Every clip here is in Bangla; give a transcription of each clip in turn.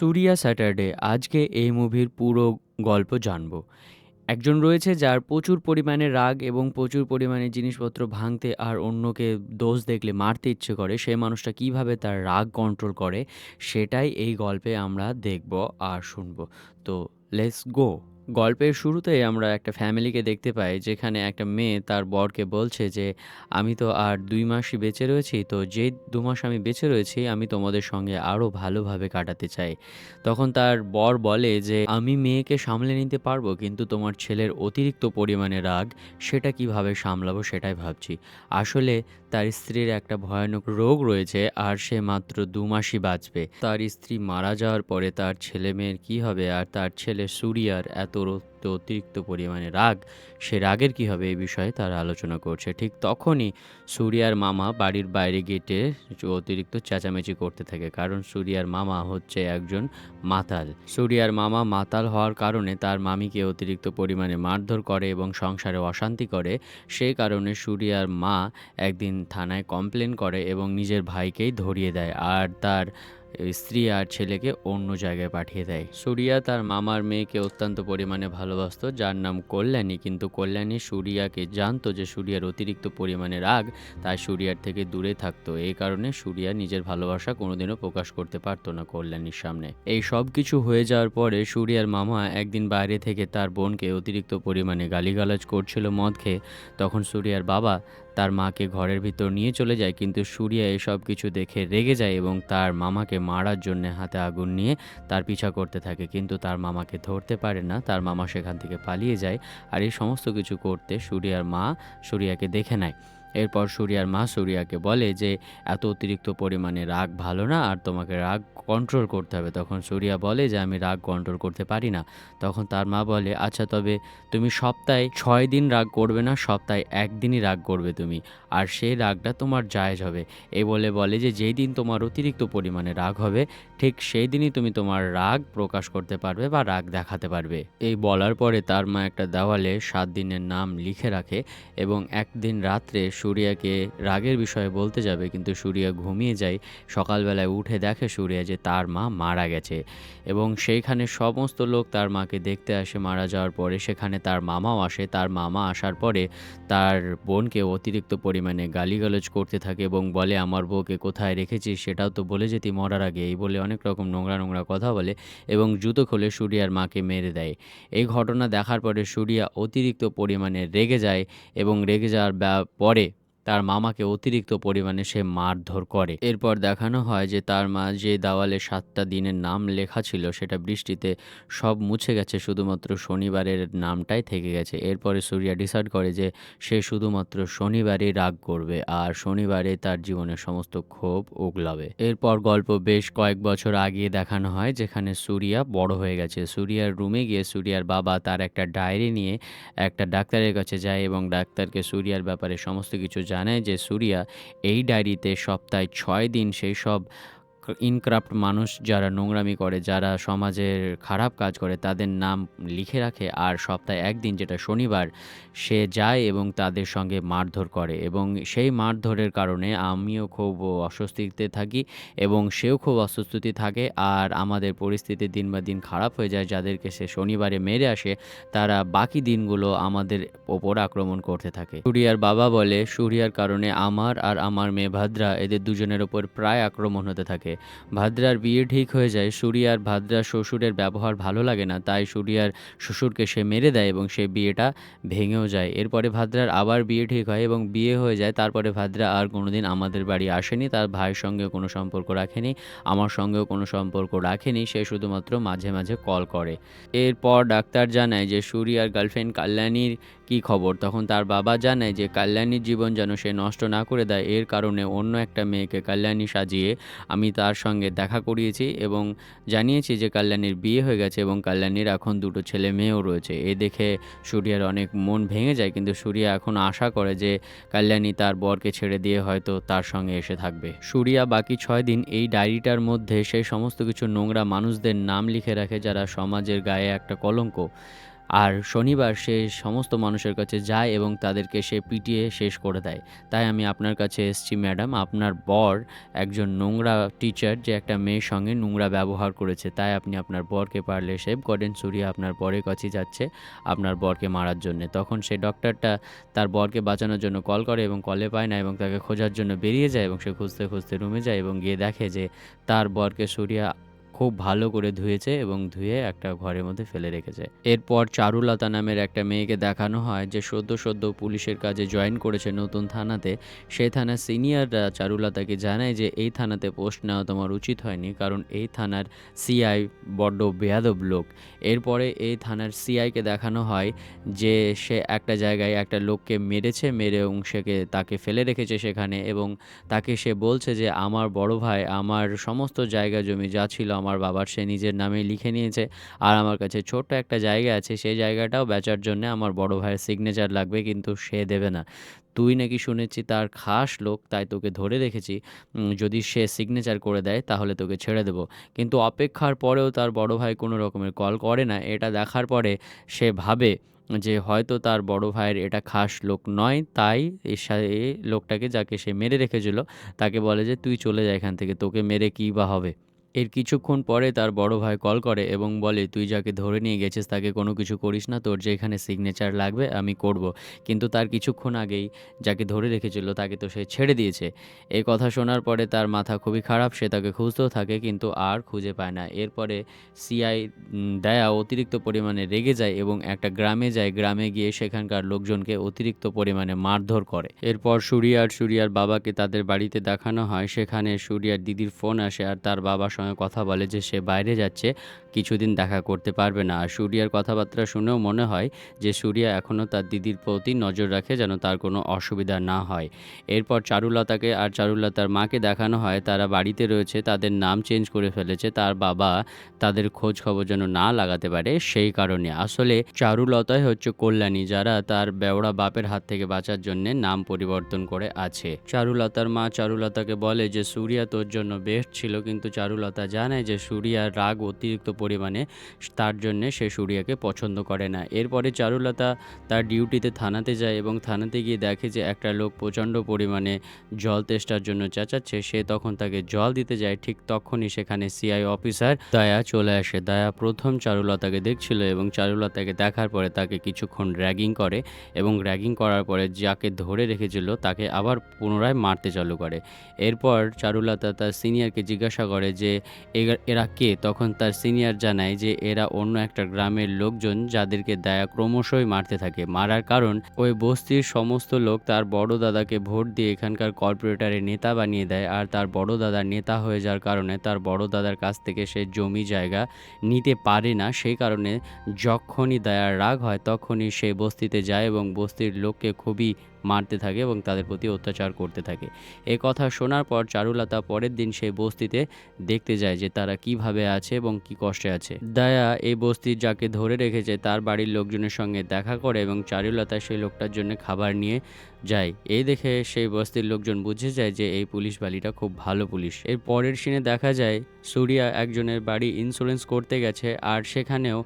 সুরিয়া স্যাটারডে আজকে এই মুভির পুরো গল্প জানবো। একজন রয়েছে যার প্রচুর পরিমাণে রাগ এবং প্রচুর পরিমাণে জিনিসপত্র ভাঙতে আর অন্যকে দোষ দেখলে মারতে ইচ্ছে করে। সেই মানুষটা কিভাবে তার রাগ কন্ট্রোল করে সেটাই এই গল্পে আমরা দেখব আর শুনবো। তো লেটস গো। গল্পের শুরুতেই আমরা একটা ফ্যামিলিকে দেখতে পাই যেখানে একটা মেয়ে তার বরকে বলছে যে আমি তো আর 2 মাসই বেঁচে রয়েছি, তো যে 2 মাস আমি বেঁচে রয়েছি আমি তোমাদের সঙ্গে আরও ভালোভাবে কাটাতে চাই। তখন তার বর বলে যে আমি মেয়েকে সামলে নিতে পারবো, কিন্তু তোমার ছেলের অতিরিক্ত পরিমাণে রাগ সেটা কিভাবে সামলাবো সেটাই ভাবছি। আসলে তার স্ত্রীর একটা ভয়ানক রোগ রয়েছে আর সে মাত্র 2 মাসই বাঁচবে। তার স্ত্রী মারা যাওয়ার পরে তার ছেলে মেয়ের কী হবে, আর তার ছেলে সুরিয়ার অতিরিক্ত পরিমাণে রাগ, সে রাগের কী হবে এই বিষয়ে তারা আলোচনা করছে। ঠিক তখনই সুরিয়ার মামা বাড়ির বাইরে গেটে অতিরিক্ত চেঁচামেচি করতে থাকে, কারণ সুরিয়ার মামা হচ্ছে একজন মাতাল। সুরিয়ার মামা মাতাল হওয়ার কারণে তার মামিকে অতিরিক্ত পরিমাণে মারধর করে এবং সংসারে অশান্তি করে। সেই কারণে সুরিয়ার মা একদিন থানায় কমপ্লেন করে এবং নিজের ভাইকেই ধরিয়ে দেয় আর তার স্ত্রী আর ছেলেকে অন্য জায়গায় পাঠিয়ে দেয়। সুরিয়া তার মামার মেয়েকে অত্যন্ত পরিমাণে ভালোবাসতো, যার নাম কল্যাণী, কিন্তু কল্যাণী সুরিয়াকে জানতো যে সুরিয়ার অতিরিক্ত পরিমাণে রাগ, তাই সুরিয়ার থেকে দূরে থাকতো। এই কারণে সুরিয়া নিজের ভালোবাসা কোনোদিনও প্রকাশ করতে পারতো না কল্যাণীর সামনে। এই সব কিছু হয়ে যাওয়ার পরে সুরিয়ার মামা একদিন বাইরে থেকে তার বোনকে অতিরিক্ত পরিমাণে গালিগালাজ করছিল মদ খেয়ে। তখন সুরিয়ার বাবা তার মাকে ঘরের ভিতর নিয়ে চলে যায়, কিন্তু সুরিয়া এসব কিছু দেখে রেগে যায় এবং তার মামাকে মারার জন্য হাতে আগুন নিয়ে তার পিছা করতে থাকে, কিন্তু তার মামাকে ধরতে পারে না। তার মামা সেখান থেকে পালিয়ে যায় আর এই সমস্ত কিছু করতে সুরিয়ার মা সুরিয়াকে দেখে নেয়। এরপর সুরিয়ার মা সুরিয়াকে বলে যে এত অতিরিক্ত পরিমাণে রাগ ভালো না আর তোমাকে রাগ কন্ট্রোল করতে হবে। তখন সুরিয়া বলে যে আমি রাগ কন্ট্রোল করতে পারি না। তখন তার মা বলে আচ্ছা, তবে তুমি সপ্তাহে 6 দিন রাগ করবে না, সপ্তাহে একদিনই রাগ করবে তুমি, আর সেই রাগটা তোমার জায়েজ হবে। এই বলে যে যেই দিন তোমার অতিরিক্ত পরিমাণে রাগ হবে ঠিক সেই দিনই তুমি তোমার রাগ প্রকাশ করতে পারবে বা রাগ দেখাতে পারবে। এই বলার পরে তার মা একটা দেওয়ালে 7 দিনের নাম লিখে রাখে এবং একদিন রাত্রে সুরিয়াকে রাগের বিষয়ে বলতে যাবে, কিন্তু সুরিয়া ঘুমিয়ে যায়। সকালবেলায় উঠে দেখে সুরিয়া যে তার মা মারা গেছে এবং সেইখানে সমস্ত লোক তার মাকে দেখতে আসে মারা যাওয়ার পরে। সেখানে তার মামাও আসে। তার মামা আসার পরে তার বোনকে অতিরিক্ত পরিমাণে গালিগালাজ করতে থাকে এবং বলে আমার বউকে কোথায় রেখেছিস সেটাও তো বলে যেতি মরার আগে, এই বলে অনেক রকম নোংরা নোংরা কথা বলে এবং জুতো খুলে সুরিয়ার মাকে মেরে দেয়। এই ঘটনা দেখার পরে সুরিয়া অতিরিক্ত পরিমাণে রেগে যায় এবং রেগে যাওয়ার পরে তার মামাকে অতিরিক্ত পরিমাণে সে মারধর করে। এরপর দেখানো হয় যে তার মা যে দেওয়ালে 7টা দিনের নাম লেখা ছিল সেটা বৃষ্টিতে সব মুছে গেছে, শুধুমাত্র শনিবারের নামটাই থেকে গেছে। এরপরে সুরিয়া ডিসাইড করে যে সে শুধুমাত্র শনিবারেই রাগ করবে আর শনিবারে তার জীবনের সমস্ত ক্ষোভ উগলাবে। এরপর গল্প বেশ কয়েক বছর আগিয়ে দেখানো হয়, যেখানে সুরিয়া বড় হয়ে গেছে। সুরিয়ার রুমে গিয়ে সুরিয়ার বাবা তার একটা ডায়েরি নিয়ে একটা ডাক্তারের কাছে যায় এবং ডাক্তারকে সুরিয়ার ব্যাপারে সমস্ত কিছু জানায় যে সুরিয়া এই ডায়েরিতে সপ্তাহে 6 দিন সেই সব ইনক্রাপ্ট মানুষ যারা নোংরামি করে, যারা সমাজের খারাপ কাজ করে তাদের নাম লিখে রাখে, আর সপ্তাহে একদিন যেটা শনিবার সে যায় এবং তাদের সঙ্গে মারধর করে এবং সেই মারধরের কারণে আমিও খুব অস্বস্তিতে থাকি এবং সেও খুব অস্বস্তিতে থাকে আর আমাদের পরিস্থিতি দিন বা দিন খারাপ হয়ে যায়। যাদেরকে সে শনিবারে মেরে আসে তারা বাকি দিনগুলো আমাদের ওপর আক্রমণ করতে থাকে। সুরিয়ার বাবা বলে সুরিয়ার কারণে আমার আর আমার মেয়ে ভাদ্রা এদের দুজনের ওপর প্রায় আক্রমণ হতে থাকে। ভাদ্রার বিয়ে ঠিক হয়ে যায়। সুরিয়ার ভাদ্রার শ্বশুরের ব্যবহার ভালো লাগে না, তাই সুরিয়ার শ্বশুরকে সে মেরে দেয় এবং সে বিয়েটা ভেঙেও যায়। এরপরে ভাদ্রার আবার বিয়ে ঠিক হয় এবং বিয়ে হয়ে যায়। তারপরে ভাদ্রা আর কোনোদিন আমাদের বাড়ি আসেনি, তার ভাইয়ের সঙ্গেও কোনো সম্পর্ক রাখেনি, আমার সঙ্গেও কোনো সম্পর্ক রাখেনি। সে শুধুমাত্র মাঝে মাঝে কল করে। এরপর ডাক্তার জানায় যে সুরিয়ার গার্লফ্রেন্ড কল্যাণীর কী খবর। তখন তার বাবা জানায় যে কল্যাণীর জীবন যেন সে নষ্ট না করে দেয়, এর কারণে অন্য একটা মেয়েকে কল্যাণী সাজিয়ে আমি তার সঙ্গে দেখা করিয়েছি এবং জানিয়েছি যে কল্যাণীর বিয়ে হয়ে গেছে এবং কল্যাণীর এখন দুটো ছেলে মেয়েও রয়েছে। এ দেখে সুরিয়ার অনেক মন ভেঙে যায়, কিন্তু সুরিয়া এখন আশা করে যে কল্যাণী তার বরকে ছেড়ে দিয়ে হয়তো তার সঙ্গে এসে থাকবে। সুরিয়া বাকি 6 দিন এই ডায়েরিটার মধ্যে সেই সমস্ত কিছু নোংরা মানুষদের নাম লিখে রাখে যারা সমাজের গায়ে একটা কলঙ্ক। আর শনিবার সে সমস্ত মানুষের কাছে যায় এবং তাদেরকে সে পিটিয়ে শেষ করে দেয়। তাই আমি আপনার কাছে এসেছি ম্যাডাম, আপনার বর একজন নোংরা টিচার যে একটা মেয়ের সঙ্গে নোংরা ব্যবহার করেছে। তাই আপনি আপনার বরকে পারলে সেভ করেন। সুরিয়া আপনার বরের কাছে যাচ্ছে আপনার বরকে মারার জন্যে। তখন সে ডক্টরটা তার বরকে বাঁচানোর জন্য কল করে এবং কলে পায় না এবং তাকে খোঁজার জন্য বেরিয়ে যায় এবং সে খুঁজতে, খুঁজতে রুমে যায় এবং গিয়ে দেখে যে তার বরকে সুরিয়া খুব ভালো করে ধুয়েছে এবং ধুয়ে একটা ঘরের মধ্যে ফেলে রেখেছে। এরপর চারুলতা নামের একটা মেয়েকে দেখানো হয় যে সদ্য পুলিশের কাজে জয়েন করেছে নতুন থানাতে। সেই থানার সিনিয়ররা চারুলতাকে জানায় যে এই থানাতে পোস্ট নেওয়া তোমার উচিত হয়নি, কারণ এই থানার সিআই বড্ড বেয়াদব লোক। এরপরে এই থানার সিআইকে দেখানো হয় যে সে একটা জায়গায় একটা লোককে মেরেছে, মেরে এবং তাকে ফেলে রেখেছে সেখানে এবং তাকে সে বলছে যে আমার বড় ভাই আমার সমস্ত জায়গা জমি যা ছিল আমার বাবার সে নিজের নামে লিখে নিয়েছে, আর আমার কাছে ছোট্ট একটা জায়গা আছে, সেই জায়গাটাও বেচার জন্য আমার বড় ভাইয়ের সিগনেচার লাগবে, কিন্তু সে দেবে না। তুই নাকি শুনেছি তার খাস লোক, তাই তোকে ধরে রেখেছি। যদি সে সিগনেচার করে দেয় তাহলে তোকে ছেড়ে দেবো। কিন্তু অপেক্ষার পরেও তার বড় ভাই কোনো রকমের কল করে না। এটা দেখার পরে সে ভাবে যে হয়তো তার বড় ভাইয়ের এটা খাস লোক নয়, তাই এই লোকটাকে যাকে সে মেরে রেখেছিল তাকে বলে যে তুই চলে যা এখান থেকে, তোকে মেরে কী বা হবে। এর কিছুক্ষণ পরে তার বড় ভাই কল করে এবং বলে তুই যাকে ধরে নিয়ে গেছিস তাকে কোনো কিছু করিস না, তোর যে এখানে সিগনেচার লাগবে আমি করব। কিন্তু তার কিছুক্ষণ আগেই যাকে ধরে রেখেছিল তাকে তো সে ছেড়ে দিয়েছে। এই কথা শোনার পরে তার মাথা খুবই খারাপ, সে তাকে খুঁজতেও থাকে কিন্তু আর খুঁজে পায় না। এরপরে সিআই দয়া অতিরিক্ত পরিমাণে রেগে যায় এবং একটা গ্রামে যায়, গ্রামে গিয়ে সেখানকার লোকজনকে অতিরিক্ত পরিমাণে মারধর করে। এরপর সুরিয়ার বাবাকে তাদের বাড়িতে দেখানো হয়, সেখানে সুরিয়ার দিদির ফোন আসে আর তার বাবার সঙ্গে কথা বলে যে সে বাইরে যাচ্ছে, কিছুদিন দেখা করতে পারবে না। আর সুরিয়ার কথাবার্তা শুনেও মনে হয় যে সুরিয়া এখনও তার দিদির প্রতি নজর রাখে যেন তার কোনো অসুবিধা না হয়। এরপর চারুলতাকে আর চারুলতার মাকে দেখানো হয় তারা বাড়িতে রয়েছে, তাদের নাম চেঞ্জ করে ফেলেছে তার বাবা তাদের খোঁজ খবর যেন না লাগাতে পারে সেই কারণে। আসলে চারুলতাই হচ্ছে কল্যাণী, যারা তার বেওড়া বাপের হাত থেকে বাঁচার জন্য নাম পরিবর্তন করে আছে। চারুলতার মা চারুলতাকে বলে যে সুরিয়া তোর জন্য বেস্ট ছিল, কিন্তু চারুলতা জানে যে সুরিয়ার রাগ অতিরিক্ত পরিমাণে, তার জন্যে সে সুরিয়াকে পছন্দ করে না। এরপরে চারুলতা তার ডিউটিতে থানাতে যায় এবং থানাতে গিয়ে দেখে যে একটা লোক প্রচণ্ড পরিমাণে জল তেষ্টার জন্য চেঁচাচ্ছে। সে তখন তাকে জল দিতে যায়, ঠিক তখনই সেখানে সিআই অফিসার দয়া চলে আসে। দয়া প্রথম চারুলতাকে দেখছিল এবং চারুলতাকে দেখার পরে তাকে কিছুক্ষণ র্যাগিং করে এবং র্যাগিং করার পরে যাকে ধরে রেখেছিল তাকে আবার পুনরায় মারতে চালু করে। এরপর চারুলতা তার সিনিয়রকে জিজ্ঞাসা করে যে এরা কে? তখন তার সিনিয়র জানায় যে এরা অন্য একটা গ্রামের লোকজন যাদেরকে দয়া ক্রমশই মারতে থাকে। মারার কারণ ওই বস্তির সমস্ত লোক তার বড় দাদাকে ভোট দিয়ে এখানকার কর্পোরেটরের নেতা বানিয়ে দেয়, আর তার বড় দাদা নেতা হয়ে যাওয়ার কারণে তার বড় দাদার কাছ থেকে সে জমি জায়গা নিতে পারে না। সেই কারণে যখনই দয়ার রাগ হয় তখনই সে বস্তিতে যায় এবং বস্তির লোককে খুবই মারতে থাকে এবং তাদের প্রতি অত্যাচার করতে থাকে। এ কথা শোনার পর চারুলতা পরের দিন সেই বস্তিতে দেখতে যায় যে তারা কিভাবে আছে এবং কি কষ্টে আছে। দয়া এই বস্তির যাকে ধরে রেখেছে তার বাড়ির লোকজনের সঙ্গে দেখা করে এবং চারুলতা সেই লোকটার জন্য খাবার নিয়ে যায়। এই দেখে সেই বস্তির লোকজন বুঝে যায় যে এই পুলিশ বালিটা খুব ভালো পুলিশ। এর পরের সিনে দেখা যায় সুরিয়া একজনের বাড়ি ইন্স্যুরেন্স করতে গেছে আর সেখানেও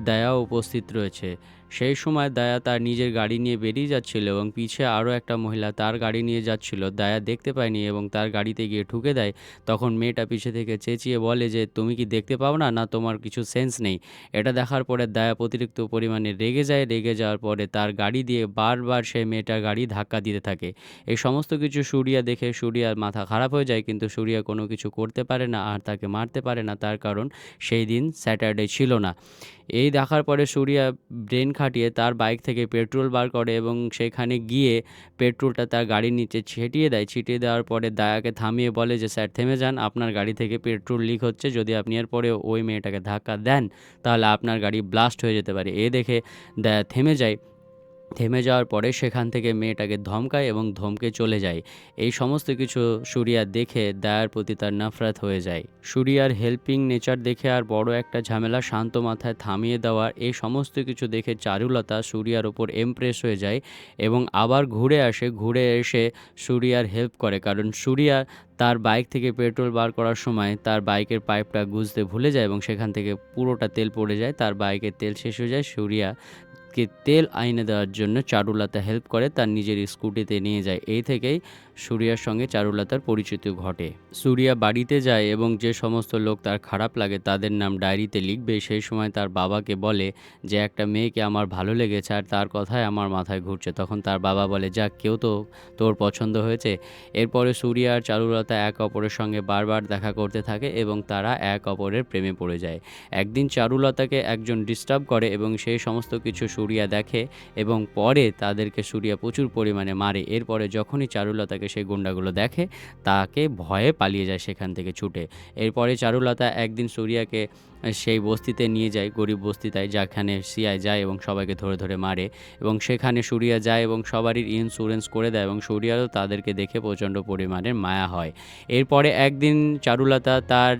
দয়াও উপস্থিত রয়েছে। সেই সময় দয়া তার নিজের গাড়ি নিয়ে বেরিয়ে যাচ্ছিল এবং পিছে আরও একটা মহিলা তার গাড়ি নিয়ে যাচ্ছিল। দয়া দেখতে পায়নি এবং তার গাড়িতে গিয়ে ঠুকে দেয়। তখন মেয়েটা পিছে থেকে চেঁচিয়ে বলে যে তুমি কি দেখতে পাও না, না তোমার কিছু সেন্স নেই? এটা দেখার পরে দয়া অতিরিক্ত পরিমাণে রেগে যায়। রেগে যাওয়ার পরে তার গাড়ি দিয়ে বারবার সেই মেয়েটার গাড়ি ধাক্কা দিতে থাকে। এই সমস্ত কিছু সুরিয়া দেখে সুরিয়ার মাথা খারাপ হয়ে যায়, কিন্তু সুরিয়া কোনো কিছু করতে পারে না আর তাকে মারতে পারে না, তার কারণ সেই দিন স্যাটারডে ছিল না। এই দেখার পরে সুরিয়া ব্রেন খাটিয়ে তার বাইক থেকে পেট্রোল বার করে এবং সেখানে গিয়ে পেট্রোলটা তার গাড়ির নিচে ছিটিয়ে দেয়। ছিটিয়ে দেওয়ার পরে দায়াকে থামিয়ে বলে যে স্যার থেমে যান, আপনার গাড়ি থেকে পেট্রোল লিক হচ্ছে, যদি আপনি এরপরে ওই মেয়েটাকে ধাক্কা দেন তাহলে আপনার গাড়ি ব্লাস্ট হয়ে যেতে পারে। এ দেখে দায়া থেমে যায়। থেমে যাওয়ার পরে সেখান থেকে মেয়েটাকে ধমকায় এবং ধমকে চলে যায়। এই সমস্ত কিছু সুরিয়া দেখে দায়ার প্রতি তার নফরত হয়ে যায়। সুরিয়ার হেল্পিং নেচার দেখে আর বড় একটা ঝামেলা শান্ত মাথায় থামিয়ে দেওয়ার এই সমস্ত কিছু দেখে চারুলতা সুরিয়ার ওপর ইমপ্রেস হয়ে যায় এবং আবার ঘুরে আসে। ঘুরে এসে সুরিয়ার হেল্প করে, কারণ সুরিয়া তার বাইক থেকে পেট্রোল বার করার সময় তার বাইকের পাইপটা গুঁজতে ভুলে যায় এবং সেখান থেকে পুরোটা তেল পড়ে যায়, তার বাইকের তেল শেষ হয়ে যায়। সুরিয়া চারুলতাকে তেল আইনে দেওয়ার জন্য চারুলতা হেল্প করে, তার নিজের স্কুটিতে নিয়ে যায়। এই থেকেই সূর্যার সঙ্গে চারুলতার পরিচিতি ঘটে। সূর্যা বাড়িতে যায় এবং যে সমস্ত লোক তার খারাপ লাগে তাদের নাম ডায়েরিতে লিখবে। সেই সময় তার বাবাকে বলে যে একটা মেয়েকে আমার ভালো লেগেছে আর তার কথাই আমার মাথায় ঘুরছে। তখন তার বাবা বলে, যাক, কেউ তো তোর পছন্দ হয়েছে। এরপরে সূর্যা আর চারুলতা এক অপরের সঙ্গে বারবার দেখা করতে থাকে এবং তারা এক অপরের প্রেমে পড়ে যায়। একদিন চারুলতাকে একজন ডিস্টার্ব করে এবং সেই সমস্ত কিছু সূর্যা দেখে এবং পরে তাদেরকে সূর্যা প্রচুর পরিমাণে মারে। এরপরে যখনই চারুলতাকে সেই গুন্ডাগুলো দেখে তাকে ভয়ে পালিয়ে যায় সেখান থেকে ছুটে। এরপরে চারুলতা একদিন সূর্যাকে সেই বস্তিতে নিয়ে যায়, গরিব বস্তিটায়, যেখানে সিআই যায় এবং সবাইকে ধরে ধরে মারে এবং সেখানে সূর্যা যায় এবং সবারই ইন্স্যুরেন্স করে দেয় এবং সূর্যারও তাদেরকে দেখে প্রচণ্ড পরিমাণের মায়া হয়। এরপরে একদিন চারুলতা তার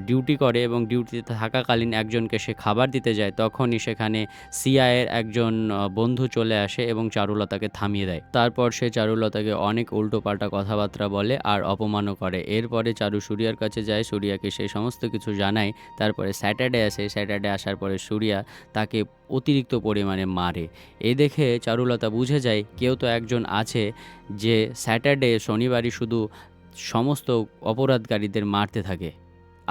ডিউটি করে এবং ডিউটিতে থাকাকালীন একজনকে সে খাবার দিতে যায়। তখনই সেখানে সিআইয়ের একজন বন্ধু চলে আসে এবং চারুলতাকে থামিয়ে দেয়। তারপর সে চারুলতাকে অনেক উল্টোপাল্টা কথাবার্তা বলে আর অপমানও করে। এরপরে চারু সূর্যার কাছে যায়, সূর্যাকে সেই সমস্ত কিছু জানায়। তারপরে স্যাটারডে আসে, স্যাটারডে আসার পরে সূর্যা তাকে অতিরিক্ত পরিমাণে মারে। এই দেখে চারুলতা বুঝে যায় কেউ তো একজন আছে যে স্যাটারডে শনিবারই শুধু সমস্ত অপরাধকারীদের মারতে থাকে,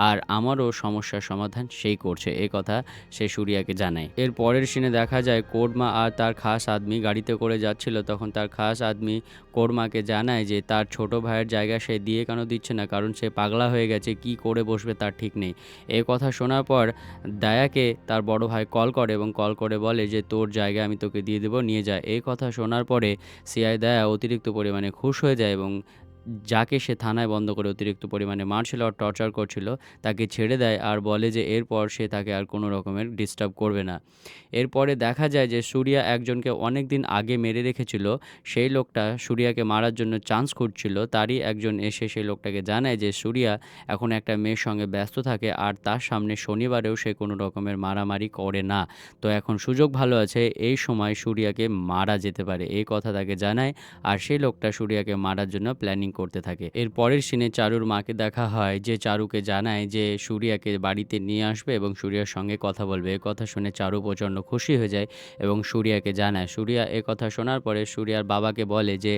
আর আমারও সমস্যার সমাধান সেই করছে। এ কথা সে সূর্যাকে জানায়। এর পরের সিনে দেখা যায় কোর্মা আর তার খাস আদমি গাড়িতে করে যাচ্ছিল। তখন তার খাস আদমি কোর্মাকে জানায় যে তার ছোট ভাইয়ের জায়গা সে দিয়ে কেন দিচ্ছে না, কারণ সে পাগলা হয়ে গেছে, কি করে বসবে তার ঠিক নেই। এই কথা শোনার পর দায়াকে তার বড় ভাই কল করে এবং কল করে বলে যে তোর জায়গা আমি তোকে দিয়ে দেবো, নিয়ে যায়। এই কথা শোনার পরে সিআই দায়া অতিরিক্ত পরিমাণে খুশ হয়ে যায় এবং যাকে সে থানায় বন্ধ করে অতিরিক্ত পরিমাণে মারছিল আর টর্চার করছিল তাকে ছেড়ে দেয় আর বলে যে এরপর সে তাকে আর কোনো রকমের ডিস্টার্ব করবে না। এরপরে দেখা যায় যে সূর্যা একজনকে অনেক দিন আগে মেরে রেখেছিল। সেই লোকটা সূর্যাকে মারার জন্য চান্স খুঁজছিল। তারই একজন এসে সেই লোকটাকে জানায় যে সূর্যা এখন একটা মেয়ের সঙ্গে ব্যস্ত থাকে আর তার সামনে শনিবারেও সে কোনো রকমের মারামারি করে না। তো এখন সুযোগ ভালো আছে, এই সময় সূর্যাকে মারা যেতে পারে। এই কথা তাকে জানায় আর সেই লোকটা সূর্যাকে মারার জন্য প্ল্যানিং করতে থাকে। এর পরের সিনে চারুর মাকে দেখা হয়, যে চারুকে জানায় যে সূর্যাকে বাড়িতে নিয়ে আসবে এবং সূর্যার সঙ্গে কথা বলবে। এ কথা শুনে চারু প্রচণ্ড খুশি হয়ে যায় এবং সূর্যাকে জানায়। সূর্যা এ কথা শোনার পরে সূর্যার বাবাকে বলে যে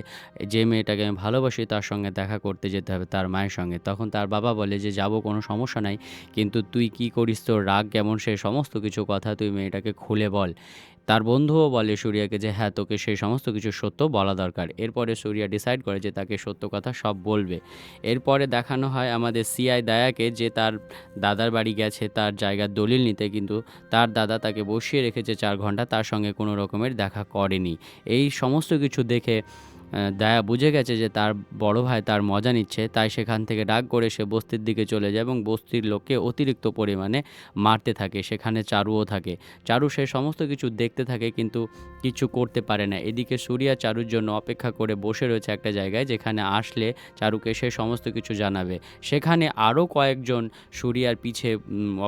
যে মেয়েটাকে আমি ভালোবাসি তার সঙ্গে দেখা করতে যেতে হবে তার মায়ের সঙ্গে। তখন তার বাবা বলে যে যাবো, কোনো সমস্যা নাই, কিন্তু তুই কি করিস, তোর রাগ কেমন, সে সমস্ত কিছু কথা তুই মেয়েটাকে খুলে বল। তার বন্ধুও বলে সূর্যাকে যে হ্যাঁ, তোকে সেই সমস্ত কিছু সত্য বলা দরকার। এরপরে সূর্যা ডিসাইড করে যে তাকে সত্য কথা সব বলবে। এরপরে দেখানো হয় আমাদের সিআই দায়াকে, যে তার দাদার বাড়ি গেছে তার জায়গার দলিল নিতে, কিন্তু তার দাদা তাকে বসিয়ে রেখেছে 4 ঘন্টা, তার সঙ্গে কোনো রকমের দেখা করেনি। এই সমস্ত কিছু দেখে দায়া বুঝে গেছে যে তার বড় ভাই তার মজা নিচ্ছে, তাই সেখান থেকে রাগ করে সে বস্তির দিকে চলে যায় এবং বস্তির লোককে অতিরিক্ত পরিমাণে মারতে থাকে। সেখানে চারুও থাকে। চারু সে সমস্ত কিছু দেখতে থাকে কিন্তু কিছু করতে পারে না। এদিকে সূর্যা চারুর জন্য অপেক্ষা করে বসে রয়েছে একটা জায়গায়, যেখানে আসলে চারুকে সে সমস্ত কিছু জানাবে। সেখানে আরও কয়েকজন সূর্যার পিছে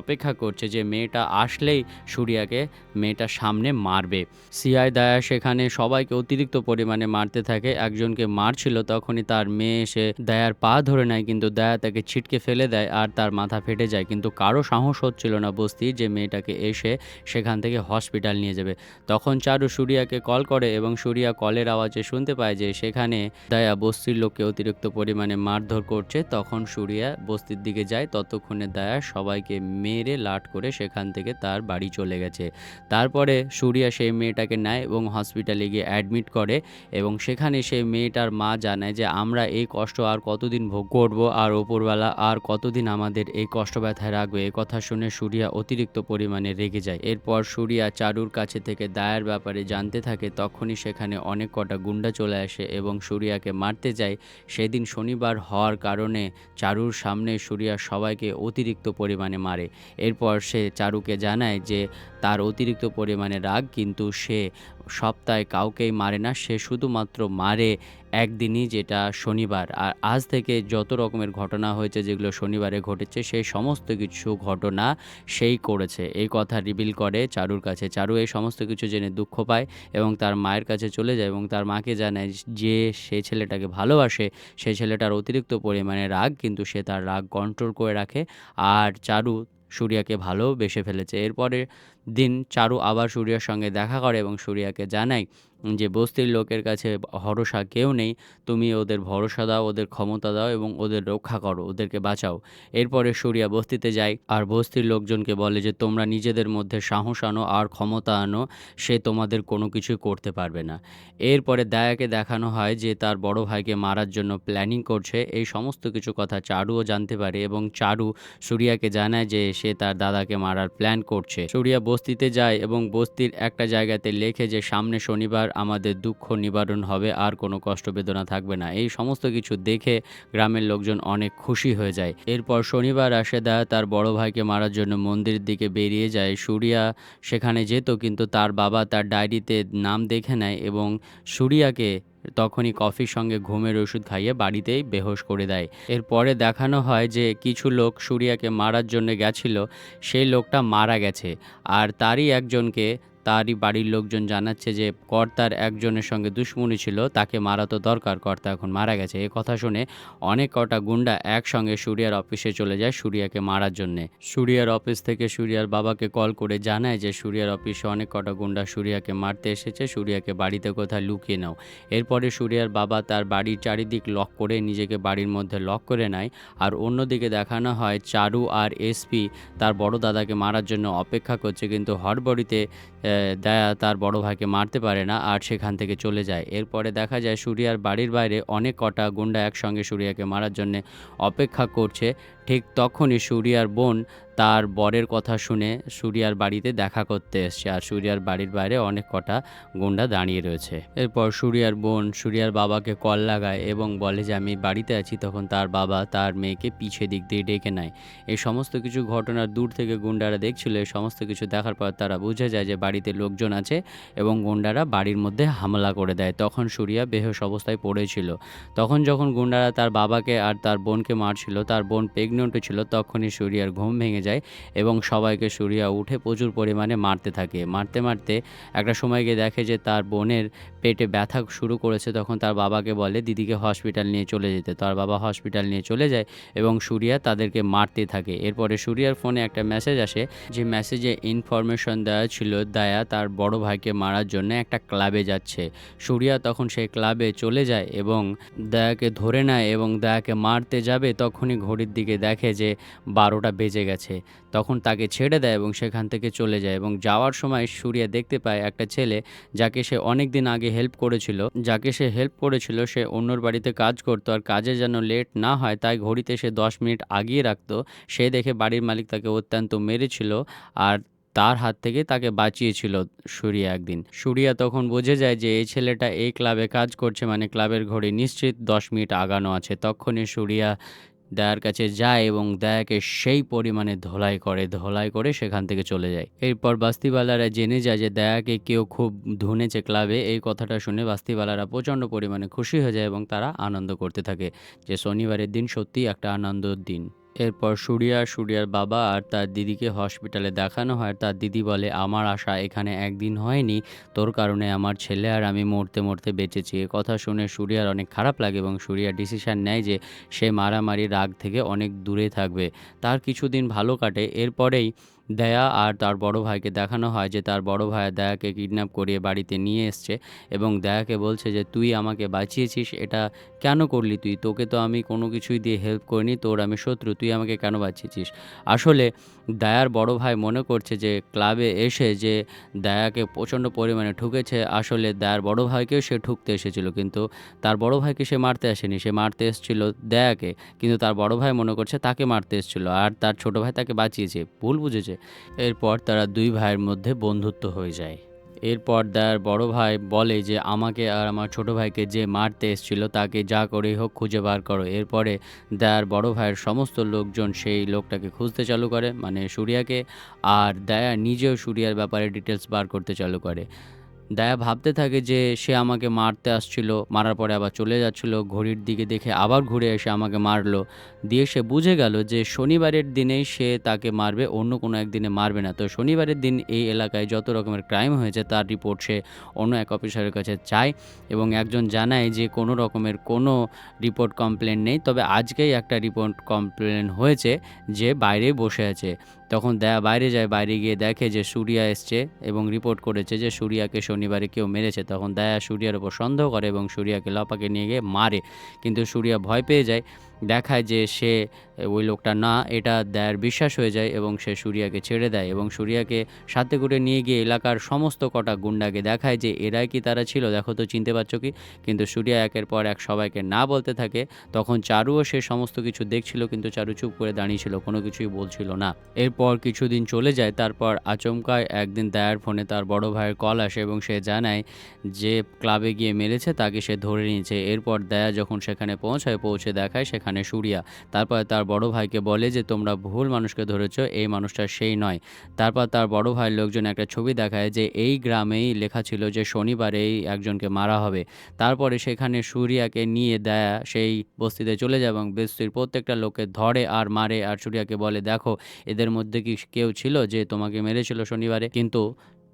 অপেক্ষা করছে যে মেয়েটা আসলেই সূর্যাকে মেয়েটার সামনে মারবে। সিআই দায়া সেখানে সবাইকে অতিরিক্ত পরিমাণে মারতে থাকে। একজনকে মারছিল, তখনই তার মেয়ে এসে দায়ার পা ধরে নেয়, কিন্তু দায়া তাকে ছিটকে ফেলে দেয় আর তার মাথা ফেটে যায়। কিন্তু কারো সাহস হচ্ছিল না বস্তির যে মেয়েটাকে এসে সেখান থেকে হসপিটাল নিয়ে যাবে। তখন চারু সূর্যাকে কল করে এবং সূর্যা কলের আওয়াজে শুনতে পায় যে সেখানে দায়া বস্তির লোককে অতিরিক্ত পরিমাণে মারধর করছে। তখন সূর্যা বস্তির দিকে যায়, ততক্ষণে দায়া সবাইকে মেরে লাট করে সেখান থেকে তার বাড়ি চলে গেছে। তারপরে সূর্যা সেই মেয়েটাকে নেয় এবং হসপিটালে গিয়ে অ্যাডমিট করে এবং সেখানে সেই মেয়েটার মা জানায় যে আমরা এই কষ্ট আর কতদিন ভোগ করব, আর ওপরওয়ালা আর কতদিন আমাদের এই কষ্ট ব্যথায় রাখবে। এ কথা শুনে সূর্যা অতিরিক্ত পরিমাণে রেগে যায়। এরপর সূর্যা চারুর কাছে থেকে দায়ের ব্যাপারে জানতে থাকে। তখনই সেখানে অনেক কটা গুন্ডা চলে আসে এবং সূর্যাকে মারতে যায়। সেদিন শনিবার হওয়ার কারণে চারুর সামনে সূর্যা সবাইকে অতিরিক্ত পরিমাণে মারে। এরপর সে চারুকে জানায় যে তার অতিরিক্ত পরিমাণে রাগ, কিন্তু সে সপ্তাহে কাউকেই মারে না, সে শুধুমাত্র মারে একদিনই, যেটা শনিবার। আর আজ থেকে যত রকমের ঘটনা হয়েছে যেগুলো শনিবারে ঘটেছে সেই সমস্ত কিছু ঘটনা সেই করেছে। এই কথা রিভিল করে চারুর কাছে। চারু এই সমস্ত কিছু জেনে দুঃখ পায় এবং তার মায়ের কাছে চলে যায় এবং তার মাকে জানায় যে সে ছেলেটাকে ভালোবাসে, সেই ছেলেটার অতিরিক্ত পরিমাণে রাগ, কিন্তু সে তার রাগ কন্ট্রোল করে রাখে। আর চারু সূর্যাকে ভালোবেসে ফেলেছে। এরপরের দিন চারু আবার সূর্যার সঙ্গে দেখা করে এবং সূর্যাকে জানায় যে, "বস্তির লোকের কাছে ভরসা কেউ নেই। তুমি ওদের ভরসা দাও, ওদের ক্ষমতা দাও এবং ওদের রক্ষা করো, ওদেরকে বাঁচাও।" এরপরে সূর্যা বস্তিতে যায় আর বস্তির লোকজনকে বলে যে, "তোমরা নিজেদের মধ্যে সাহস আনো আর ক্ষমতা আনো, সে তোমাদের কোনো কিছুই করতে পারবে না।" এরপরে দায়াকে দেখানো হয় যে তার বড় ভাইকে মারার জন্য প্ল্যানিং করছে। এই সমস্ত কিছু কথা চারুও জানতে পারে এবং চারু সূর্যাকে জানায় যে সে তার দাদাকে মারার প্ল্যান করছে। সূর্যা বস্তিতে যায় এবং বস্তির একটা জায়গাতে লেখে যে, "সামনে শনিবার আমাদের দুঃখ নিবারণ হবে, আর কোনো কষ্ট বেদনা থাকবে না।" এই সমস্ত কিছু দেখে গ্রামের লোকজন অনেক খুশি হয়ে যায়। এরপর শনিবার আসে, দায়া তার বড় ভাইকে মারার জন্য মন্দিরের দিকে বেরিয়ে যায়। সূর্যা সেখানে যেত কিন্তু তার বাবা তার ডায়েরিতে নাম দেখে নেয় এবং সূর্যাকে তখনই কফির সঙ্গে ঘুমের ওষুধ খাইয়ে বাড়িতেই বেহোশ করে দেয়। এরপরে দেখানো হয় যে কিছু লোক সূর্যাকে মারার জন্য গেছিল, সেই লোকটা মারা গেছে। আর তারই বাড়ির লোকজন জানাচ্ছে যে কর্তার একজনের সঙ্গে দুশ্মনী ছিল, তাকে মারা তো দরকার, কর্তা এখন মারা গেছে। এ কথা শুনে অনেক কটা গুন্ডা একসঙ্গে সূর্যার অফিসে চলে যায় সূর্যাকে মারার জন্যে। সূর্যার অফিস থেকে সূর্যার বাবাকে কল করে জানায় যে সূর্যার অফিসে অনেক কটা গুন্ডা সূর্যাকে মারতে এসেছে, সূর্যাকে বাড়িতে কোথায় লুকিয়ে নাও। এরপরে সূর্যার বাবা তার বাড়ির চারিদিক লক করে নিজেকে বাড়ির মধ্যে লক করে নেয়। আর অন্যদিকে দেখানো হয় চারু আর এসপি তার বড় দাদাকে মারার জন্য অপেক্ষা করছে, কিন্তু হড়বড়িতে দায়া তার বড় ভাইকে মারতে পারে না আর সেখান থেকে চলে যায়। এরপরে দেখা যায় সূর্যার বাড়ির বাইরে অনেক কটা গুন্ডা একসঙ্গে সূর্যাকে মারার জন্যে অপেক্ষা করছে। ঠিক তখনই সূর্যার বোন তার বরের কথা শুনে সূর্যার বাড়িতে দেখা করতে এসছে আর সূর্যার বাড়ির বাইরে অনেক কটা গুন্ডা দাঁড়িয়ে রয়েছে। এরপর সূর্যার বোন সূর্যার বাবাকে কল লাগায় এবং বলে যে আমি বাড়িতে আছি। তখন তার বাবা তার মেয়েকে পিছে দিক দিয়ে ডেকে নেয়। এই সমস্ত কিছু ঘটনা দূর থেকে গুন্ডারা দেখছিল। এই সমস্ত কিছু দেখার পর তারা বুঝে যায় যে বাড়িতে লোকজন আছে এবং গুন্ডারা বাড়ির মধ্যে হামলা করে দেয়। তখন সূর্যা বেহুশ অবস্থায় পড়েছিল। যখন গুন্ডারা তার বাবাকে আর তার বোনকে মারছিল, তার বোন প্রেগনেন্টও ছিল, তখনই সূর্যার ঘুম ভেঙে যায় এবং সবাইকে সূর্যা উঠে প্রচুর পরিমাণে মারতে থাকে। মারতে একটা সময় গিয়ে দেখে যে তার বোনের পেটে ব্যথা শুরু করেছে। তখন তার বাবাকে বলে দিদিকে হসপিটাল নিয়ে চলে যেতে। তার বাবা হসপিটাল নিয়ে চলে যায় এবং সূর্যা তাদেরকে মারতে থাকে। এরপরে সূর্যার ফোনে একটা মেসেজ আসে, যে মেসেজে ইনফরমেশন দেওয়া ছিল দায়া তার বড় ভাইকে মারার জন্য একটা ক্লাবে যাচ্ছে। সূর্যা তখন সেই ক্লাবে চলে যায় এবং দায়াকে ধরে নেয় এবং দায়াকে মারতে যাবে, তখনই ঘড়ির দিকে দেখে যে 12টা বেজে গেছে। তখন তাকে ছেড়ে দেয় এবং সেখান থেকে চলে যায় এবং যাওয়ার সময় সূর্যা দেখতে পায় একটা ছেলে যাকে সে অনেক দিন আগে হেল্প করেছিল সে অন্যর বাড়িতে কাজ করতো আর কাজে যেন লেট না হয় তাই ঘড়িতে সে 10 মিনিট আগিয়ে রাখতো। সে দেখে বাড়ির মালিক তাকে অত্যন্ত মেরেছিল আর তার হাত থেকে তাকে বাঁচিয়েছিল সূর্যা একদিন। সূর্যা তখন বুঝে যায় যে এই ছেলেটা এই ক্লাবে কাজ করছে, মানে ক্লাবের ঘড়ি নিশ্চিত 10 মিনিট আগানো আছে। তখনই সূর্যা দায়ার কাছে যায় এবং দায়াকে সেই পরিমাণে ধোলাই করে সেখান থেকে চলে যায়। এরপর বাস্তিওয়ালারা জেনে যায় যে দায়াকে কেউ খুব ধুনেছে ক্লাবে। এই কথাটা শুনে বাস্তিওয়ালারা প্রচণ্ড পরিমাণে খুশি হয়ে যায় এবং তারা আনন্দ করতে থাকে যে শনিবারের দিন সত্যিই একটা আনন্দের দিন। এরপর সূর্যার বাবা আর তার দিদিকে হসপিটালে দেখানো হয়। তার দিদি বলে, "আমার আসা এখানে একদিন হয়নি, তোর কারণে আমার ছেলে আর আমি মরতে বেঁচেছি।" এ কথা শুনে সূর্যার অনেক খারাপ লাগে এবং সূর্যা ডিসিশন নেয় যে সে মারামারি রাগ থেকে অনেক দূরে থাকবে। তার কিছুদিন ভালো কাটে। এরপরেই দায়া আর তার বড় ভাইকে দেখানো হয় যে তার বড় ভাই দায়াকে কিডন্যাপ করিয়ে বাড়িতে নিয়ে এসছে এবং দায়াকে বলছে যে, "তুই আমাকে বাঁচিয়েছিস, এটা কেন করলি তুই? তোকে তো আমি কোনো কিছুই দিয়ে হেল্প করিনি, তোর আমি শত্রু, তুই আমাকে কেন বাঁচিয়েছিস?" আসলে দায়ার বড় ভাই মনে করছে যে ক্লাবে এসে যে দায়াকে প্রচণ্ড পরিমাণে ঠুকেছে, আসলে দায়ার বড় ভাইকেও সে ঠুকতে এসেছিল, কিন্তু তার বড় ভাইকে সে মারতে আসেনি, সে মারতে এসেছিল দায়াকে। কিন্তু তার বড় ভাই মনে করছে তাকে মারতে এসেছিল আর তার ছোট ভাই তাকে বাঁচিয়েছে, ভুল বুঝেছে। এরপর তারা দুই ভাইয়ের মধ্যে বন্ধুত্ব হয়ে যায়। এরপর দায়ার বড় ভাই বলে যে আমাকে আর আমার ছোট ভাইকে যে মারতে এসেছিল তাকে যা করেই হোক খুঁজে বার করো। এরপরে দায়ার বড় ভাইয়ের সমস্ত লোকজন সেই লোকটাকে খুঁজতে চালু করে, মানে সূর্যাকে, আর দায়া নিজেও সূর্যার ব্যাপারে ডিটেলস বার করতে চালু করে। দায়া ভাবতে থাকে যে সে আমাকে মারতে আসছিল, মারার পরে আবার চলে যাচ্ছিল, ঘড়ির দিকে দেখে আবার ঘুরে এসে আমাকে মারলো। দিয়ে সে বুঝে গেল যে শনিবারের দিনেই সে তাকে মারবে, অন্য কোনো একদিনে মারবে না। তো শনিবারের দিন এই এলাকায় যত রকমের ক্রাইম হয়েছে তার রিপোর্ট সে অন্য এক অফিসারের কাছে চায় এবং একজন জানায় যে কোনো রকমের কোনো রিপোর্ট কমপ্লেন নেই, তবে আজকেই একটা রিপোর্ট কমপ্লেন হয়েছে যে বাইরে বসে আছে। তখন দয়া বাইরে যায়, বাইরে গিয়ে দেখে যে সুরিয়া এসছে এবং রিপোর্ট করেছে যে সুরিয়াকে শনিবারে কেউ মেরেছে। তখন দয়া সুরিয়ার উপর সন্দেহ করে এবং সুরিয়াকে লপাকে নিয়ে গিয়ে মারে। কিন্তু সুরিয়া ভয় পেয়ে যায়, দেখায় যে সে ওই লোকটা না, এটা দয়ার বিশ্বাস হয়ে যায় এবং সে সুরিয়াকে ছেড়ে দেয় এবং সুরিয়াকে সাথে করে নিয়ে গিয়ে এলাকার সমস্ত কটা গুন্ডাকে দেখায় যে এরাই কি তারা ছিল, দেখো তো চিনতে পারছো কি? কিন্তু সুরিয়া একের পর এক সবাইকে না বলতে থাকে। তখন চারুও সে সমস্ত কিছু দেখছিল, কিন্তু চারু চুপ করে দাঁড়িয়ে ছিল, কোনো কিছুই বলছিল না। এরপর কিছুদিন চলে যায়, তারপর আচমকায় একদিন দায়ার ফোনে তার বড় ভাইয়ের কল আসে এবং সে জানায় যে ক্লাবে গিয়ে মেরেছে তাকে সে ধরে নিয়েছে। এরপর দয়া যখন সেখানে পৌঁছায়, পৌঁছে দেখায় সেখানে সুরিয়া। তারপর তার বড় ভাইকে বলে যে তোমরা ভুল মানুষকে ধরেছ, এই মানুষটা সেই নয়। তারপর তার বড় ভাইয়ের লোকজন একটা ছবি দেখায় যে এই গ্রামেই লেখা ছিল যে শনিবারেই একজনকে মারা হবে। তারপরে সেখানে সুরিয়াকে নিয়ে দেয়া সেই বস্তিতে চলে যায় এবং বস্তির প্রত্যেকটা লোককে ধরে আর মারে, আর সুরিয়াকে বলে দেখো এদের মধ্যে কি কেউ ছিল যে তোমাকে মেরেছিল শনিবারে? কিন্তু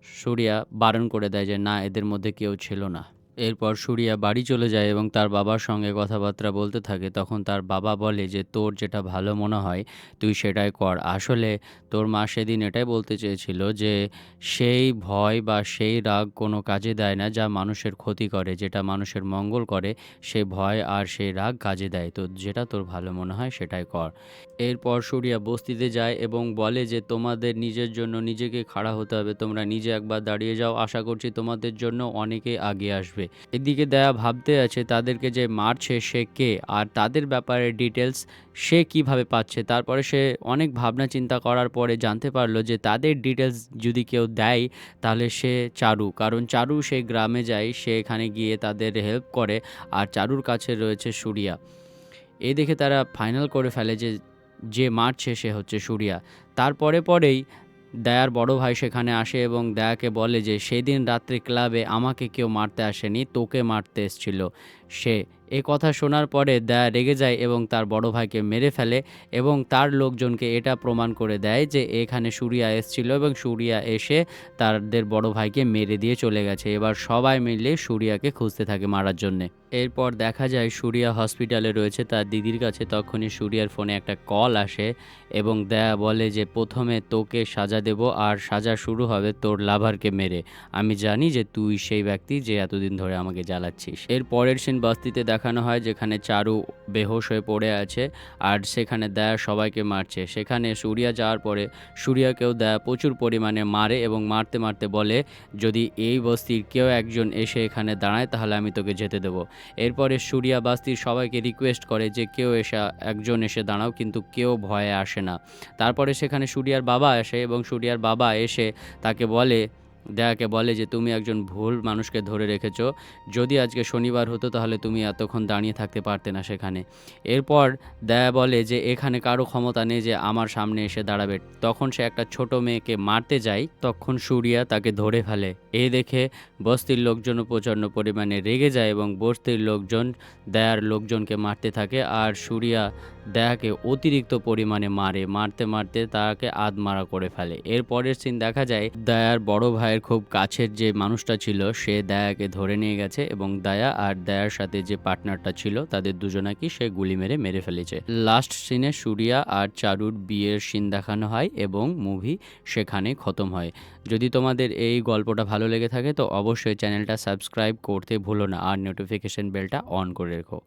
সুরিয়া বারণ করে দেয় যে না, এদের মধ্যে কেউ ছিল না। এরপর সুরিয়া বাড়ি চলে যায় এবং তার বাবার সঙ্গে কথাবার্তা বলতে থাকে। তখন তার বাবা বলে যে তোর যেটা ভালো মনে হয় তুই সেটাই কর। আসলে তোর মা সেদিন এটাই বলতে চেয়েছিল যে সেই ভয় বা সেই রাগ কোনো কাজে দেয় না যা মানুষের ক্ষতি করে, যেটা মানুষের মঙ্গল করে সে ভয় আর সেই রাগ কাজে দেয়। তো যেটা তোর ভালো মনে হয় সেটাই কর। এরপর সুরিয়া বস্তিতে যায় এবং বলে যে তোমাদের নিজের জন্য নিজেকে খাড়া হতে হবে, তোমরা নিজে একবার দাঁড়িয়ে যাও, আশা করছি তোমাদের জন্য অনেকেই আগিয়ে আসবে। এদিকে দয়া ভাবতে আছে তাদেরকে যে মারছে সে কে আর তাদের ব্যাপারে ডিটেলস সে কিভাবে পাচ্ছে। তারপরে সে অনেক ভাবনা চিন্তা করার পরে জানতে পারলো যে তাদের ডিটেলস যদি কেউ দেয় তাহলে সে চারু, কারণ চারু সেই গ্রামে যায়, সে এখানে গিয়ে তাদের হেল্প করে আর চারুর কাছে রয়েছে সুরিয়া। এই দেখে তারা ফাইনাল করে ফেলে যে যে মারছে সে হচ্ছে সুরিয়া। পরেই দয়ার বড় ভাই সেখানে আসে এবং দয়াকে বলে যে সেদিন রাত্রে ক্লাবে আমাকে কেউ মারতে আসেনি, তোকে মারতে এসেছিল সে। এ কথা শোনার পরে দয়া রেগে যায় এবং তার বড় ভাইকে মেরে ফেলে এবং তার লোকজনকে এটা প্রমাণ করে দেয় যে এখানে সুরিয়া এসেছিল এবং সুরিয়া এসে তাদের বড় ভাইকে মেরে দিয়ে চলে গেছে। এবার সবাই মিলে সুরিয়াকে খুঁজতে থাকে মারার জন্যে। এরপর দেখা যায় সুরিয়া হসপিটালে রয়েছে তার দিদির কাছে। তখনই সুরিয়ার ফোনে একটা কল আসে এবং দয়া বলে যে প্রথমে তোকে সাজা দেব আর সাজা শুরু হবে তোর লাভারকে মেরে। আমি জানি যে তুই সেই ব্যক্তি যে এতদিন ধরে আমাকে জ্বালাচ্ছিস। এর পরের সিন বস্তিতে দেখানো হয় যেখানে চারু বেহুশ হয়ে পড়ে আছে আর সেখানে দয়া সবাইকে মারছে। সেখানে সুরিয়া যাওয়ার পরে সুরিয়াকেও দয়া প্রচুর পরিমাণে মারে এবং মারতে মারতে বলে যদি এই বস্তির কেউ একজন এসে এখানে দাঁড়ায় তাহলে আমি তোকে যেতে দেবো। এরপরে সুরিয়া বস্তির সবাইকে রিকোয়েস্ট করে যে কেউ একজন এসে দাঁড়াও, কিন্তু কেউ ভয়ে আসে না। তারপরে সেখানে সুরিয়ার বাবা আসে এবং সুরিয়ার বাবা এসে তাকে বলে, দয়াকে বলে যে তুমি একজন ভুল মানুষকে ধরে রেখেছো, যদি আজকে শনিবার হতো তাহলে তুমি এতক্ষণ দাঁড়িয়ে থাকতে পারতে না সেখানে। এরপর দয়া বলে যে এখানে কারো ক্ষমতা নেই যে আমার সামনে এসে দাঁড়াবে। তখন সে একটা ছোট মেয়েকে মারতে যায়, তখন সুরিয়া তাকে ধরে ফেলে। এই দেখে বস্তির লোকজনও প্রচণ্ড পরিমাণে রেগে যায় এবং বস্তির লোকজন দয়ার লোকজনকে মারতে থাকে আর সুরিয়া দয়াকে অতিরিক্ত পরিমাণে মারতে মারতে তাকে আধমারা করে ফেলে। এর পরের সিন দেখা যায় দয়ার বড় ভাইয়ের খুব কাছের যে মানুষটা ছিল সে দয়াকে ধরে নিয়ে গেছে এবং দয়া আর দয়ার সাথে যে পার্টনারটা ছিল তাদের দুজনাকেই সে গুলি মেরে ফেলেছে। লাস্ট সিনে সুরিয়া আর চারুর বিয়ের সিন দেখানো হয় এবং মুভি সেখানে খতম হয়। যদি তোমাদের এই গল্পটা ভালো লেগে থাকে তো অবশ্যই চ্যানেলটা সাবস্ক্রাইব করতে ভুলো না আর নোটিফিকেশন বেলটা অন করে রেখো।